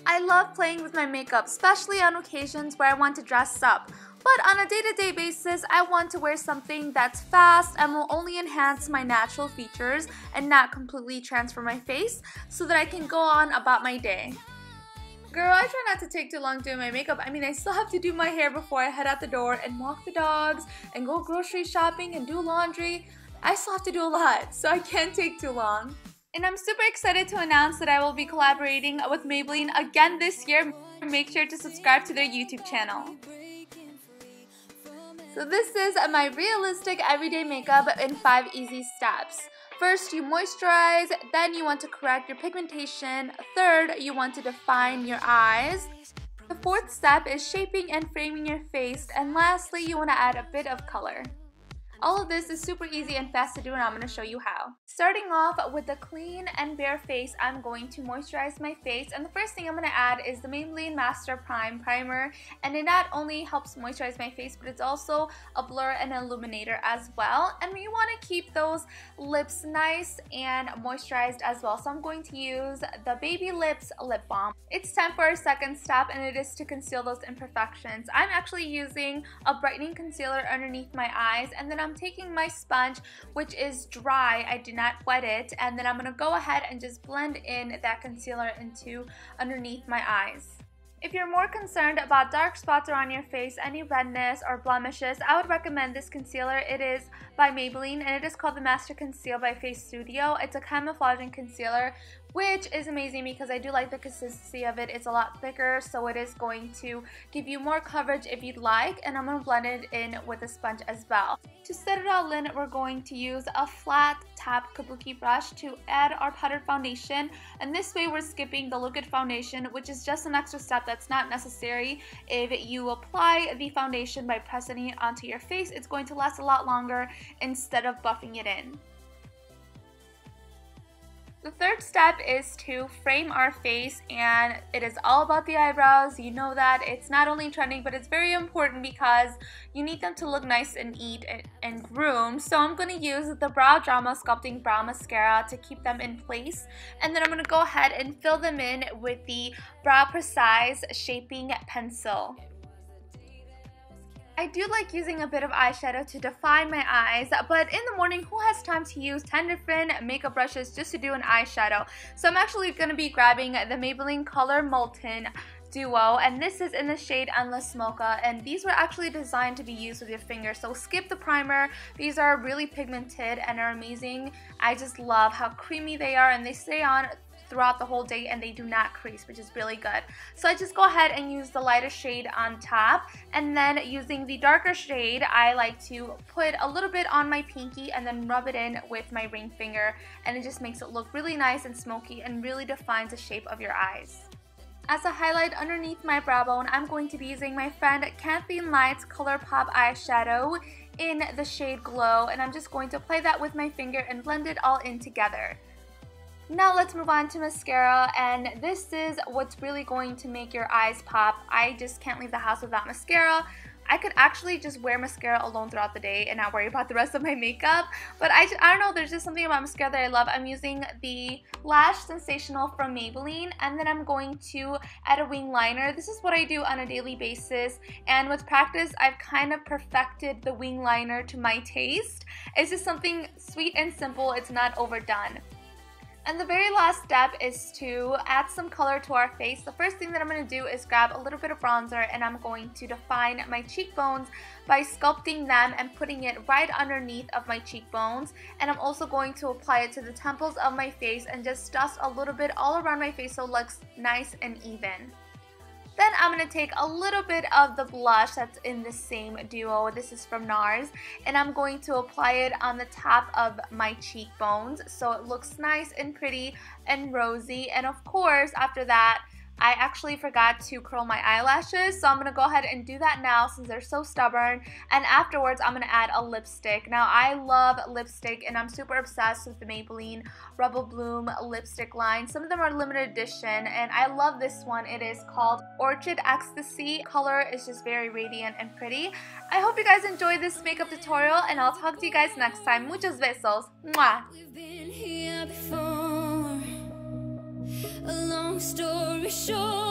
I love playing with my makeup, especially on occasions where I want to dress up. But on a day-to-day basis, I want to wear something that's fast and will only enhance my natural features and not completely transform my face so that I can go on about my day. Girl, I try not to take too long doing my makeup. I mean, I still have to do my hair before I head out the door and walk the dogs and go grocery shopping and do laundry. I still have to do a lot, so I can't take too long. And I'm super excited to announce that I will be collaborating with Maybelline again this year. Make sure to subscribe to their YouTube channel. So this is my realistic everyday makeup in 5 easy steps. First, you moisturize, then you want to correct your pigmentation. Third, you want to define your eyes. The fourth step is shaping and framing your face. And lastly, you want to add a bit of color. All of this is super easy and fast to do, and I'm going to show you how. Starting off with a clean and bare face, I'm going to moisturize my face, and the first thing I'm going to add is the Maybelline Master Prime Primer, and it not only helps moisturize my face, but it's also a blur and illuminator as well, and we want to keep those lips nice and moisturized as well, so I'm going to use the Baby Lips Lip Balm. It's time for our second step, and it is to conceal those imperfections. I'm actually using a brightening concealer underneath my eyes, and then I'm taking my sponge, which is dry, I did not wet it, and then I'm going to go ahead and just blend in that concealer into underneath my eyes. If you're more concerned about dark spots around your face, any redness or blemishes, I would recommend this concealer. It is by Maybelline and it is called the Master Conceal by Face Studio. It's a camouflaging concealer, which is amazing because I do like the consistency of it. It's a lot thicker, so it is going to give you more coverage if you'd like, and I'm going to blend it in with a sponge as well. To set it all in, we're going to use a flat tap kabuki brush to add our powdered foundation, and this way we're skipping the liquid foundation, which is just an extra step that's not necessary. If you apply the foundation by pressing it onto your face, it's going to last a lot longer instead of buffing it in. The third step is to frame our face, and it is all about the eyebrows. You know that it's not only trending, but it's very important because you need them to look nice and neat and groomed. So I'm going to use the Brow Drama Sculpting Brow Mascara to keep them in place, and then I'm going to go ahead and fill them in with the Brow Precise Shaping Pencil. I do like using a bit of eyeshadow to define my eyes, but in the morning, who has time to use 10 different makeup brushes just to do an eyeshadow? So I'm actually going to be grabbing the Maybelline Color Molten Duo, and this is in the shade Endless Mocha, and these were actually designed to be used with your finger, so skip the primer. These are really pigmented and are amazing. I just love how creamy they are, and they stay on throughout the whole day and they do not crease, which is really good. So I just go ahead and use the lighter shade on top, and then using the darker shade, I like to put a little bit on my pinky and then rub it in with my ring finger, and it just makes it look really nice and smoky and really defines the shape of your eyes. As a highlight underneath my brow bone, I'm going to be using my friend Campaign Lights ColourPop eyeshadow in the shade Glow, and I'm just going to apply that with my finger and blend it all in together. Now let's move on to mascara, and this is what's really going to make your eyes pop. I just can't leave the house without mascara. I could actually just wear mascara alone throughout the day and not worry about the rest of my makeup, but I don't know, there's just something about mascara that I love. I'm using the Lash Sensational from Maybelline, and then I'm going to add a wing liner. This is what I do on a daily basis, and with practice, I've kind of perfected the wing liner to my taste. It's just something sweet and simple. It's not overdone. And the very last step is to add some color to our face. The first thing that I'm going to do is grab a little bit of bronzer, and I'm going to define my cheekbones by sculpting them and putting it right underneath of my cheekbones. And I'm also going to apply it to the temples of my face and just dust a little bit all around my face so it looks nice and even. Then I'm going to take a little bit of the blush that's in the same duo. This is from NARS, and I'm going to apply it on the top of my cheekbones so it looks nice and pretty and rosy. And of course, after that, I actually forgot to curl my eyelashes, so I'm going to go ahead and do that now since they're so stubborn. And afterwards, I'm going to add a lipstick. Now, I love lipstick, and I'm super obsessed with the Maybelline Rebel Bloom lipstick line. Some of them are limited edition, and I love this one. It is called Orchid Ecstasy. Color is just very radiant and pretty. I hope you guys enjoyed this makeup tutorial, and I'll talk to you guys next time. Muchos besos. Mwah! We've been here before. A long story short,